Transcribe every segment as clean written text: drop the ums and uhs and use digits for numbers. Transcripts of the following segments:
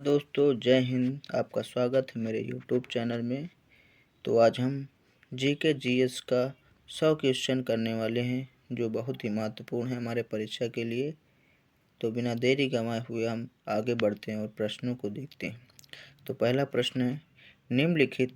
दोस्तों जय हिंद। आपका स्वागत है मेरे यूट्यूब चैनल में। तो आज हम जीके जीएस का 100 क्वेश्चन करने वाले हैं जो बहुत ही महत्वपूर्ण है हमारे परीक्षा के लिए। तो बिना देरी गंवाए हुए हम आगे बढ़ते हैं और प्रश्नों को देखते हैं। तो पहला प्रश्न है, निम्नलिखित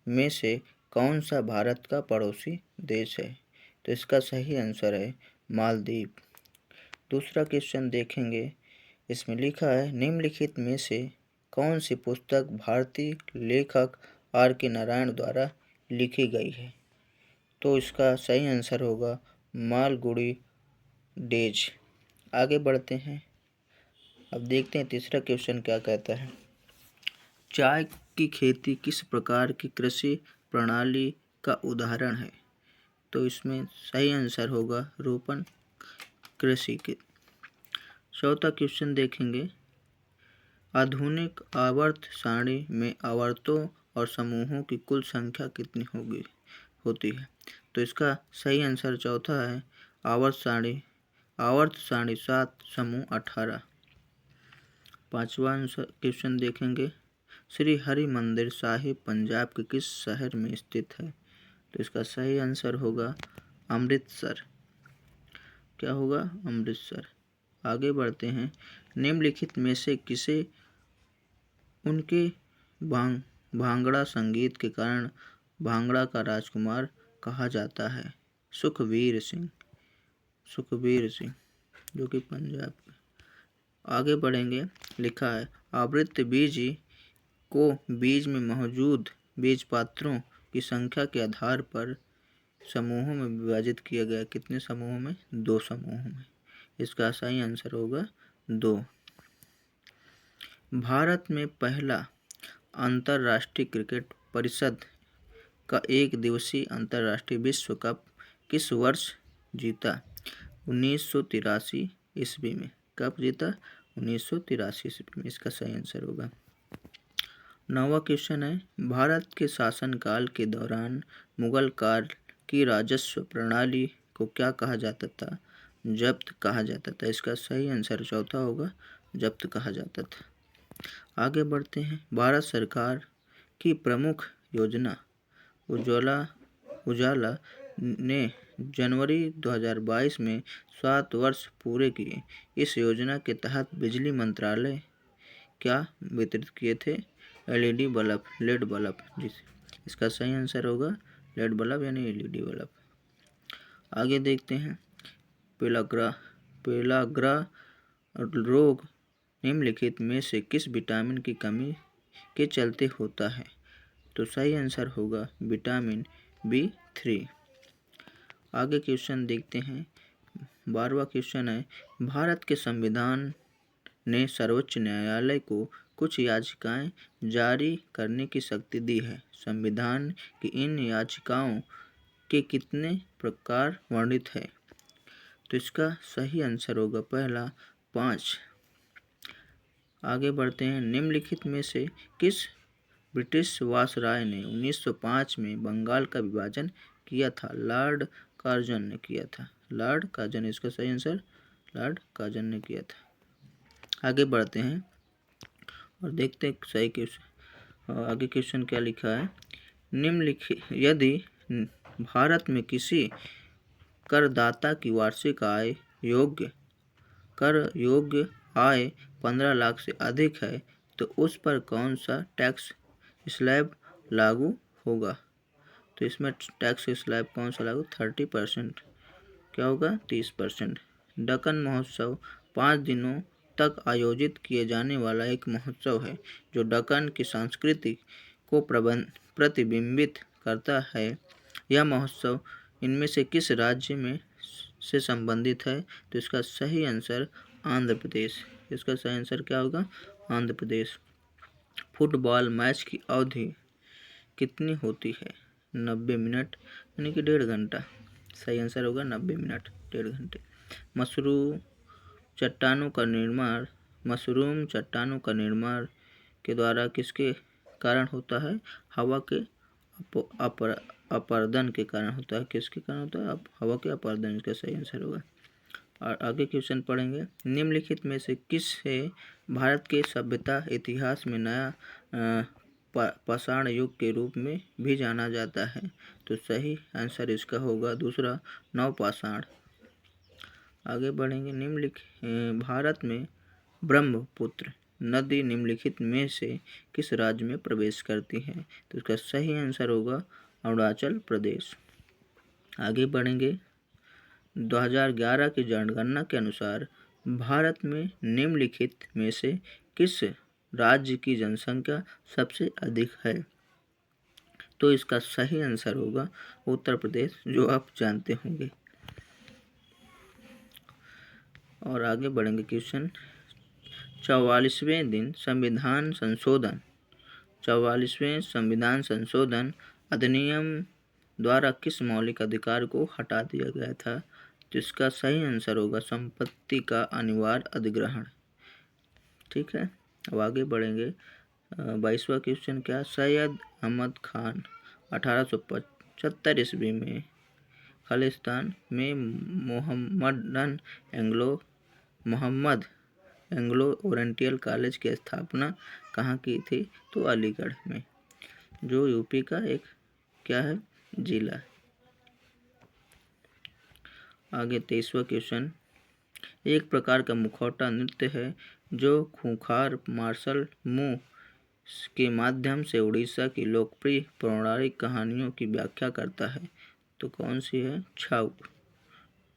में से कौन सा भारत का पड़ोसी देश है? तो इसका सही आंसर है मालदीव। दूसरा क्वेश्चन देखेंगे, इसमें लिखा है निम्नलिखित में से कौन सी पुस्तक भारतीय लेखक R.K. नारायण द्वारा लिखी गई है? तो इसका सही आंसर होगा मालगुडी डेज। आगे बढ़ते हैं, अब देखते हैं तीसरा क्वेश्चन क्या कहता है। चाय की खेती किस प्रकार की कृषि प्रणाली का उदाहरण है? तो इसमें सही आंसर होगा रोपण कृषि के। चौथा क्वेश्चन देखेंगे, आधुनिक आवर्त सारणी में आवर्तों और समूहों की कुल संख्या कितनी होती है? तो इसका सही आंसर चौथा है आवर्त सारणी 7, समूह 18। पांचवा क्वेश्चन देखेंगे, श्री हरि मंदिर साहिब पंजाब के किस शहर में स्थित है? तो इसका सही आंसर होगा अमृतसर। क्या होगा? अमृतसर। आगे बढ़ते हैं, निम्नलिखित में से किसे उनके भांगड़ा संगीत के कारण भांगड़ा का राजकुमार कहा जाता है? सुखबीर सिंह जो कि पंजाब के। आगे बढ़ेंगे, लिखा है आवृत्त बीज को बीज में मौजूद बीज पात्रों की संख्या के आधार पर समूहों में विभाजित किया गया। कितने समूहों में? 2 समूहों में। इसका सही आंसर होगा 2। भारत में पहला अंतर्राष्ट्रीय क्रिकेट परिषद का एक दिवसीय अंतर्राष्ट्रीय विश्व कप किस वर्ष जीता? 1983 ईस्वी में। कब जीता? 1983 ईस्वी में। इसका सही आंसर होगा। 9वां क्वेश्चन है, भारत के शासनकाल के दौरान मुगल काल की राजस्व प्रणाली को क्या कहा जाता था? जब्त कहा जाता था। इसका सही आंसर चौथा होगा, जब्त कहा जाता था। आगे बढ़ते हैं, भारत सरकार की प्रमुख योजना उजाला ने जनवरी 2022 में 7 वर्ष पूरे किए। इस योजना के तहत बिजली मंत्रालय क्या वितरित किए थे? LED bulb, LED bulb. इसका सही आंसर होगा लेड बल्ब यानी LED बल्ब। आगे देखते हैं, पेलाग्रा रोग निम्नलिखित में से किस विटामिन की कमी के चलते होता है? तो सही आंसर होगा विटामिन B3। आगे क्वेश्चन देखते हैं, 12वां क्वेश्चन है, भारत के संविधान ने सर्वोच्च न्यायालय को कुछ याचिकाएं जारी करने की शक्ति दी है। संविधान की इन याचिकाओं के कितने प्रकार वर्णित है? तो इसका सही आंसर होगा पहला 5। आगे बढ़ते हैं, निम्नलिखित में से किस ब्रिटिश वायसराय ने 1905 में बंगाल का विभाजन किया था? लॉर्ड कार्जन ने किया था। Lord Curzon. इसका सही आंसर लॉर्ड कार्जन ने किया था। आगे बढ़ते हैं और देखते हैं सही क्वेश्चन। आगे क्वेश्चन क्या लिखा है, निम्नलिखित यदि भारत में किसी करदाता की वार्षिक आय योग्य आय 15 लाख से अधिक है तो उस पर कौन सा टैक्स स्लैब लागू होगा? तो इसमें टैक्स स्लैब कौन सा लागू? 30%। क्या होगा? 30%। दक्कन महोत्सव 5 दिनों तक आयोजित किए जाने वाला एक महोत्सव है जो दक्कन की संस्कृति को प्रतिबिंबित करता है। यह महोत्सव इनमें से किस राज्य में से संबंधित है? तो इसका सही आंसर आंध्र प्रदेश। इसका सही आंसर क्या होगा? आंध्र प्रदेश। फुटबॉल मैच की अवधि कितनी होती है? 90 मिनट यानी कि 1.5 घंटा। सही आंसर होगा 90 मिनट, 1.5 घंटे। मशरूम चट्टानों का निर्माण के द्वारा किसके कारण होता है? हवा के अपरदन के कारण होता है। किसके कारण होता है? हवा के अपरदन। इसका सही आंसर होगा और आगे क्वेश्चन पढ़ेंगे, निम्नलिखित में से किसे भारत के सभ्यता इतिहास में नया पाषाण युग के रूप में भी जाना जाता है? तो सही आंसर इसका होगा दूसरा, नवपाषाण। आगे बढ़ेंगे, भारत में ब्रह्मपुत्र नदी निम्नलिखित में से किस राज्य में प्रवेश करती है? तो इसका सही आंसर होगा अरुणाचल प्रदेश। आगे बढ़ेंगे, 2011 की जनगणना के अनुसार भारत में निम्नलिखित में से किस राज्य की जनसंख्या सबसे अधिक है? तो इसका सही आंसर होगा उत्तर प्रदेश, जो आप जानते होंगे। और आगे बढ़ेंगे क्वेश्चन, 44वें दिन संविधान संशोधन 44वें संविधान संशोधन अधिनियम द्वारा किस मौलिक अधिकार को हटा दिया गया था? तो इसका सही आंसर होगा संपत्ति का अनिवार्य अधिग्रहण। ठीक है, अब आगे बढ़ेंगे, 22वां क्वेश्चन क्या, सैयद अहमद खान 1875 ईस्वी में खालिस्तान में मोहम्मद एंग्लो ओरिएंटल कॉलेज की स्थापना कहाँ की थी? तो अलीगढ़ में, जो यूपी का एक क्या है, जिला। आगे 23वां क्वेश्चन, एक प्रकार का मुखौटा नृत्य है जो खूंखार मार्शल मुंह के माध्यम से उड़ीसा की लोकप्रिय पौराणिक कहानियों की व्याख्या करता है। तो कौन सी है? छाऊ।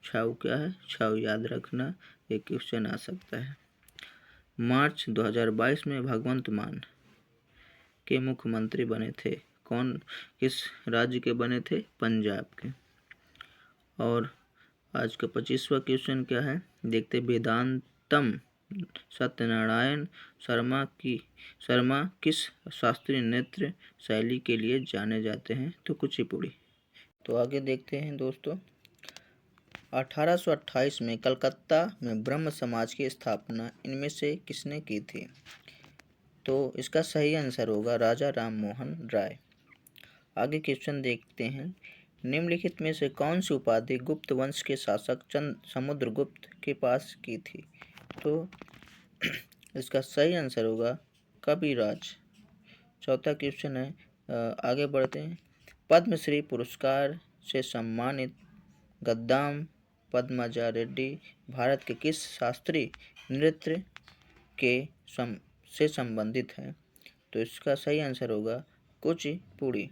छाऊ क्या है? छाऊ, याद रखना, एक क्वेश्चन आ सकता है। मार्च 2022 में भगवंत मान के मुख्यमंत्री बने थे, कौन, किस राज्य के बने थे? पंजाब के। और आज का 25वां क्वेश्चन क्या है, देखते, वेदांतम सत्यनारायण शर्मा किस शास्त्रीय नृत्य शैली के लिए जाने जाते हैं? तो कुचिपुड़ी। तो आगे देखते हैं दोस्तों, 1828 में कलकत्ता में ब्रह्म समाज की स्थापना इनमें से किसने की थी? तो इसका सही आंसर होगा राजा राम मोहन राय। आगे क्वेश्चन देखते हैं, निम्नलिखित में से कौन सी उपाधि गुप्त वंश के शासक समुद्रगुप्त के पास की थी? तो इसका सही आंसर होगा कविराज। चौथा क्वेश्चन है, आगे बढ़ते हैं, पद्मश्री पुरस्कार से सम्मानित गद्दाम पद्मजा रेड्डी भारत के किस शास्त्रीय नृत्य से संबंधित है? तो इसका सही आंसर होगा कुचिपुड़ी।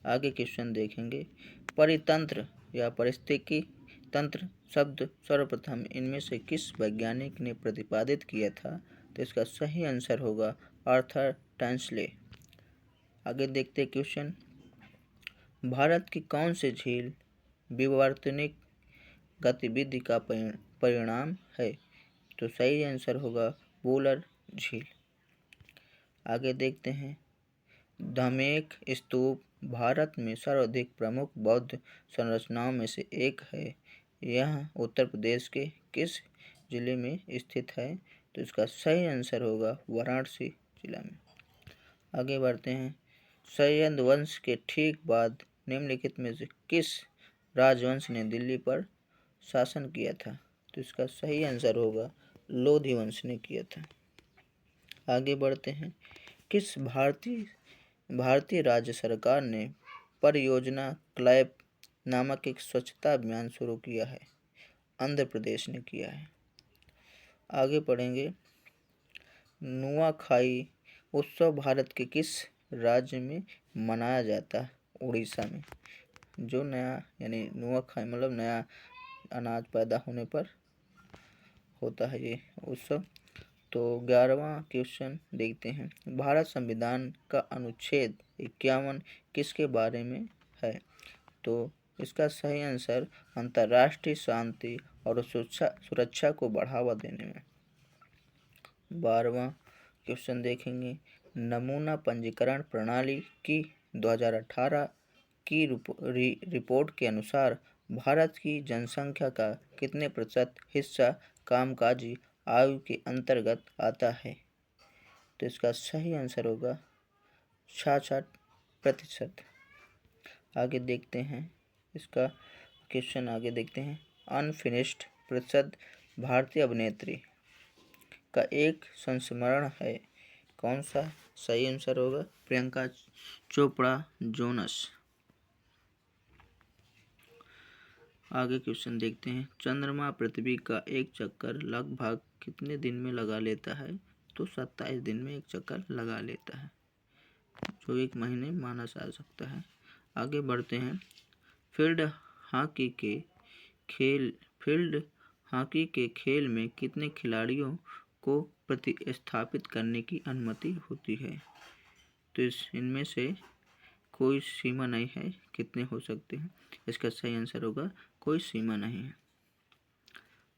आगे क्वेश्चन देखेंगे, परितंत्र या पारिस्थितिकी तंत्र शब्द सर्वप्रथम इनमें से किस वैज्ञानिक ने प्रतिपादित किया था? तो इसका सही आंसर होगा आर्थर टैंसले। आगे देखते क्वेश्चन, भारत की कौन सी झील विवर्तनिक गतिविधि का परिणाम है? तो सही आंसर होगा वुलर झील। आगे देखते हैं, धमेक स्तूप भारत में सर्वाधिक प्रमुख बौद्ध संरचनाओं में से एक है, यह उत्तर प्रदेश के किस जिले में स्थित है? तो इसका सही आंसर होगा वाराणसी जिला में। आगे बढ़ते हैं, सैयद वंश के ठीक बाद निम्नलिखित में से किस राजवंश ने दिल्ली पर शासन किया था? तो इसका सही आंसर होगा लोधी वंश ने किया था। आगे बढ़ते हैं, किस भारतीय राज्य सरकार ने परियोजना क्लैप नामक एक स्वच्छता अभियान शुरू किया है? आंध्र प्रदेश ने किया है। आगे पढ़ेंगे, नुआखाई उत्सव भारत के किस राज्य में मनाया जाता है? उड़ीसा में। जो नया यानी नुआखाई मतलब नया अनाज पैदा होने पर होता है ये उत्सव। तो 11वां क्वेश्चन देखते हैं, भारत संविधान का अनुच्छेद 51 किसके बारे में है? तो इसका सही आंसर अंतर्राष्ट्रीय शांति और सुरक्षा को बढ़ावा देने में। 12वां क्वेश्चन देखेंगे, नमूना पंजीकरण प्रणाली की 2018 की रिपोर्ट के अनुसार भारत की जनसंख्या का कितने प्रतिशत हिस्सा कामकाजी आयु के अंतर्गत आता है? तो इसका सही आंसर होगा 66%। आगे देखते हैं इसका क्वेश्चन, आगे देखते हैं, अनफिनिश्ड प्रसिद्ध भारतीय अभिनेत्री का एक संस्मरण है। कौन सा सही आंसर होगा? प्रियंका चोपड़ा जोनस। आगे क्वेश्चन देखते हैं। चंद्रमा पृथ्वी का एक चक्कर लगभग कितने दिन में लगा लेता है? तो 27 दिन में एक चक्कर लगा लेता है, जो 1 महीने माना जा सकता है। आगे बढ़ते हैं। फील्ड हॉकी के खेल में कितने खिलाड़ियों को प्रतिस्थापित करने की अनुमति होती है? तो इनमें से कोई सीमा नहीं है, कितने हो सकते हैं। इसका सही आंसर होगा कोई सीमा नहीं है।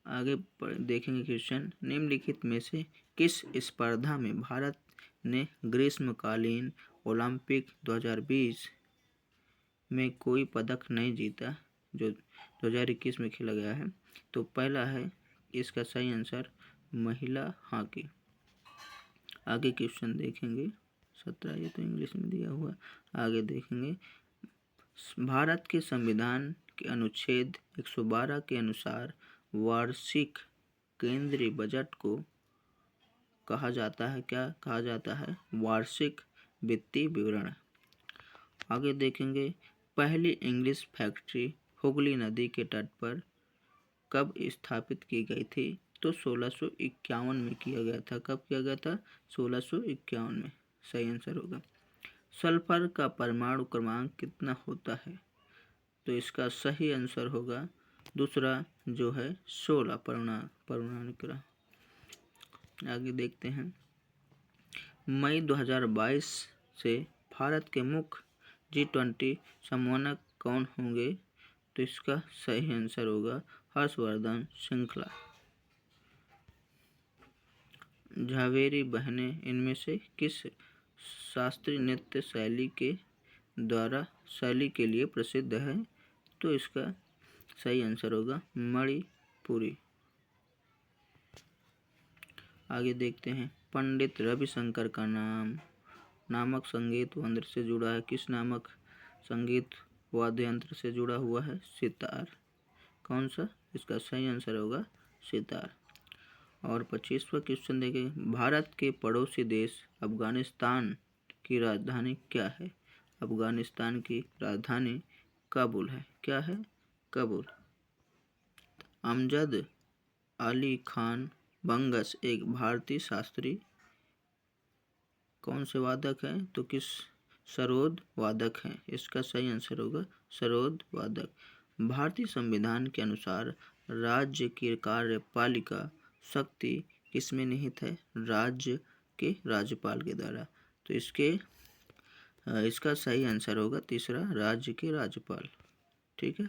आगे देखेंगे क्वेश्चन। निम्नलिखित में से किस स्पर्धा में भारत ने ग्रीष्मकालीन ओलंपिक 2020 में कोई पदक नहीं जीता, जो 2021 में खेला गया है? तो पहला है इसका सही आंसर महिला हॉकी। आगे क्वेश्चन देखेंगे। 17 ये तो इंग्लिश में दिया हुआ। आगे देखेंगे। भारत के संविधान के अनुच्छेद 112 के अनुसार वार्षिक केंद्रीय बजट को कहा जाता है, क्या कहा जाता है? वार्षिक वित्तीय विवरण। आगे देखेंगे। पहली इंग्लिश फैक्ट्री हुगली नदी के तट पर कब स्थापित की गई थी? तो 1651 में किया गया था। कब किया गया था? 1651 में। सही आंसर होगा। सल्फर का परमाणु क्रमांक कितना होता है? तो इसका सही आंसर होगा दूसरा, जो है 16 परमाणु क्रमांक। आगे देखते हैं। मई 2022 से भारत के मुख्य G20 समन्वयक कौन होंगे? तो इसका सही आंसर होगा हर्षवर्धन श्रृंखला। झावेरी बहनें इनमें से किस शास्त्रीय नृत्य शैली के लिए प्रसिद्ध है? तो इसका सही आंसर होगा मणिपुरी। आगे देखते हैं। पंडित रविशंकर का नामक संगीत वाद्य से जुड़ा है। किस नामक संगीत वाद्य यंत्र से जुड़ा हुआ है? सितार। कौन सा? इसका सही आंसर होगा सितार। और 25वां क्वेश्चन देखें। भारत के पड़ोसी देश अफगानिस्तान की राजधानी क्या है? अफगानिस्तान की राजधानी काबुल है। क्या है? काबुल। अमजद अली खान बंगस एक भारतीय शास्त्रीय कौन से वादक हैं? तो किस सरोद वादक हैं। इसका सही आंसर होगा सरोद वादक। भारतीय संविधान के अनुसार राज्य की कार्यपालिका शक्ति किसमें निहित है? राज्य के राज्यपाल के द्वारा। तो इसका सही आंसर होगा तीसरा, राज्य के राज्यपाल। ठीक है।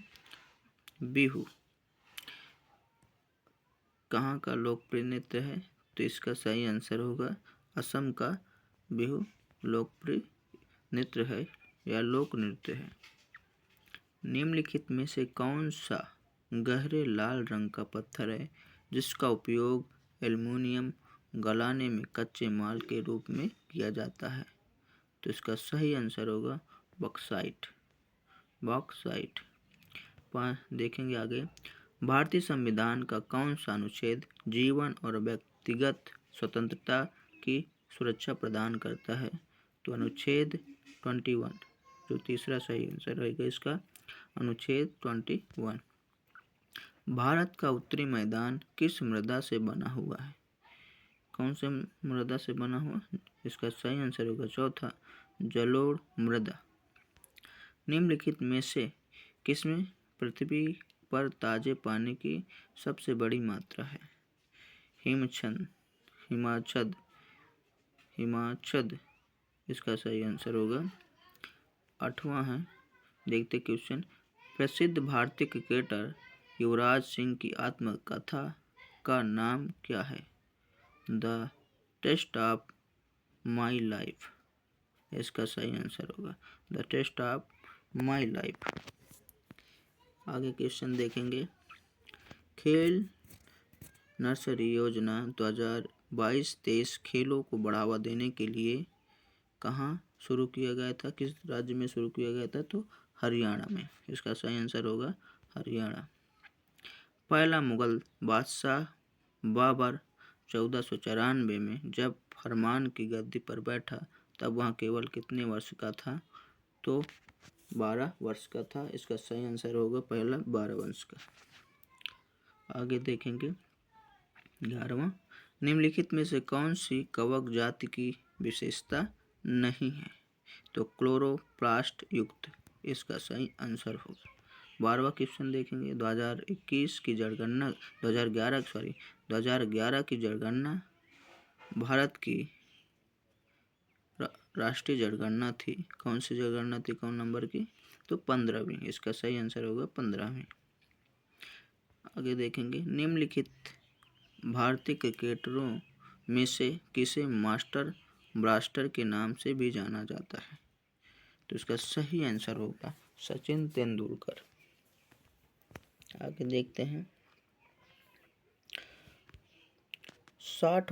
बिहू कहाँ का लोकप्रिय नृत्य है? तो इसका सही आंसर होगा असम का बिहू लोकप्रिय नृत्य है या लोक नृत्य है। निम्नलिखित में से कौन सा गहरे लाल रंग का पत्थर है जिसका उपयोग एल्युमिनियम गलाने में कच्चे माल के रूप में किया जाता है? तो इसका सही आंसर होगा बॉक्साइट। देखेंगे आगे। भारतीय संविधान का कौन सा अनुच्छेद जीवन और व्यक्तिगत स्वतंत्रता की सुरक्षा प्रदान करता है? तो अनुच्छेद 21, जो तीसरा सही आंसर रहेगा इसका अनुच्छेद 21। भारत का उत्तरी मैदान किस मृदा से बना हुआ है? कौन से मृदा से बना हुआ? इसका सही आंसर होगा चौथा, जलोढ़ मृदा। निम्नलिखित में से किसमें पृथ्वी पर ताजे पानी की सबसे बड़ी मात्रा है? हिमाचल। इसका सही आंसर होगा 8वां है। देखते क्वेश्चन। प्रसिद्ध भारतीय क्रिकेटर युवराज सिंह की आत्मकथा का नाम क्या है? The test of my life. इसका सही आंसर होगा the test of my life. आगे क्वेश्चन देखेंगे। खेल नर्सरी योजना 2022-23 खेलों को बढ़ावा देने के लिए कहाँ शुरू किया गया था? किस राज्य में शुरू किया गया था? तो हरियाणा में। इसका सही आंसर होगा हरियाणा। पहला मुगल बादशाह बाबर 1494 में जब फरमान की गद्दी पर बैठा तब वह केवल कितने वर्ष का था? तो 12 वर्ष का था। इसका सही आंसर होगा पहला 12 वर्ष का। आगे देखेंगे 11वां, निम्नलिखित में से कौन सी कवक जाति की विशेषता नहीं है? तो क्लोरोप्लास्ट युक्त इसका सही आंसर होगा। 12वां क्वेश्चन देखेंगे 2011 की जनगणना भारत की राष्ट्रीय जनगणना थी। कौन सी जनगणना थी, कौन नंबर की? तो 15वीं। इसका सही आंसर होगा 15वीं। आगे देखेंगे निम्नलिखित भारतीय क्रिकेटरों में से किसे मास्टर ब्लास्टर के नाम से भी जाना जाता है? तो इसका सही आंसर होगा सचिन तेंदुलकर। आगे देखते हैं 60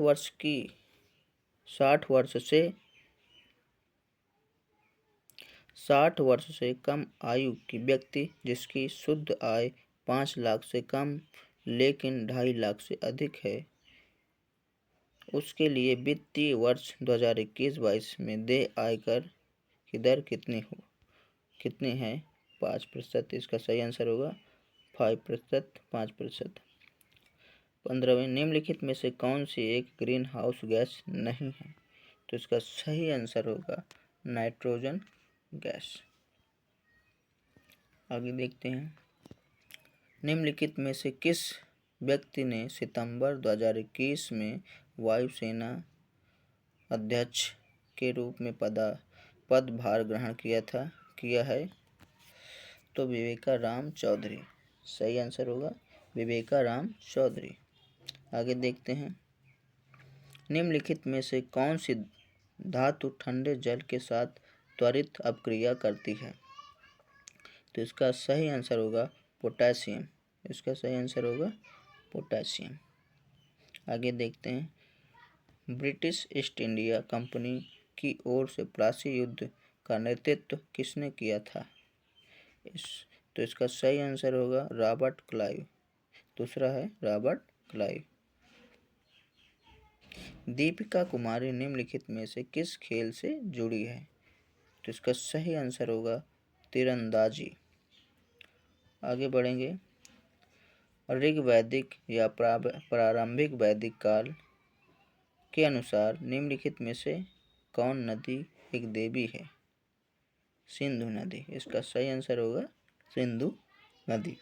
वर्ष से कम आयु की व्यक्ति जिसकी शुद्ध आय 5 लाख से कम लेकिन 2.5 लाख से अधिक है, उसके लिए वित्तीय वर्ष 2021-22 में देय आयकर की दर कितनी है? 5%। इसका सही आंसर होगा 5%। 15वीं, निम्नलिखित में से कौन सी एक ग्रीन हाउस गैस नहीं है? तो इसका सही आंसर होगा नाइट्रोजन गैस। आगे देखते हैं निम्नलिखित में से किस व्यक्ति ने सितंबर 2021 में वायुसेना अध्यक्ष के रूप में पदभार ग्रहण किया है? तो विवेका राम चौधरी। सही आंसर होगा विवेका राम चौधरी। आगे देखते हैं निम्नलिखित में से कौन सी धातु ठंडे जल के साथ त्वरित अपक्रिया करती है? तो इसका सही आंसर होगा पोटेशियम। इसका सही आंसर होगा पोटेशियम। आगे देखते हैं ब्रिटिश ईस्ट इंडिया कंपनी की ओर से प्लासी युद्ध का नेतृत्व किसने किया था? तो इसका सही आंसर होगा रॉबर्ट क्लाइव। दूसरा है रॉबर्ट क्लाइव। दीपिका कुमारी निम्नलिखित में से किस खेल से जुड़ी है? तो इसका सही आंसर होगा तीरंदाजी। आगे बढ़ेंगे ऋग वैदिक या प्रारंभिक वैदिक काल के अनुसार निम्नलिखित में से कौन नदी एक देवी है? सिंधु नदी। इसका सही आंसर होगा सिंधु नदी।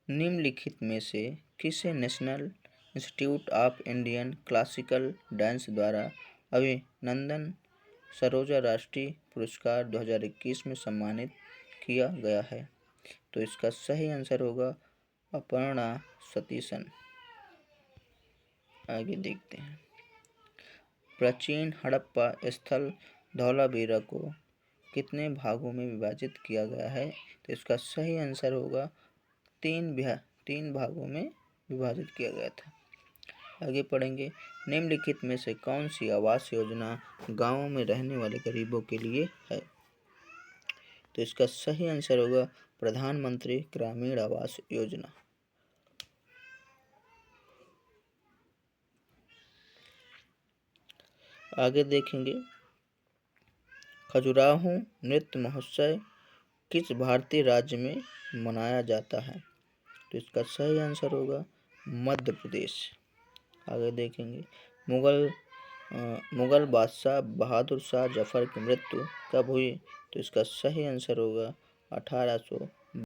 निम्नलिखित में से किसे national institute of Indian classical dance द्वारा अभिनंदन सरोजा राष्ट्रीय पुरस्कार 2021 में सम्मानित किया गया है? तो इसका सही आंसर होगा अपर्णा सतीशन। आगे देखते हैं प्राचीन हड़प्पा स्थल धौलावीरा को कितने भागों में विभाजित किया गया है? तो इसका सही आंसर होगा 3 भागों में विभाजित किया गया था। आगे पढ़ेंगे निम्नलिखित में से कौन सी आवास योजना गांवों में रहने वाले गरीबों के लिए है? तो इसका सही आंसर होगा प्रधानमंत्री ग्रामीण आवास योजना। आगे देखेंगे खजुराहो नृत्य महोत्सव किस भारतीय राज्य में मनाया जाता है? तो इसका सही आंसर होगा मध्य प्रदेश। आगे देखेंगे मुगल बादशाह बहादुर शाह जफर की मृत्यु कब हुई? तो इसका सही आंसर होगा 1800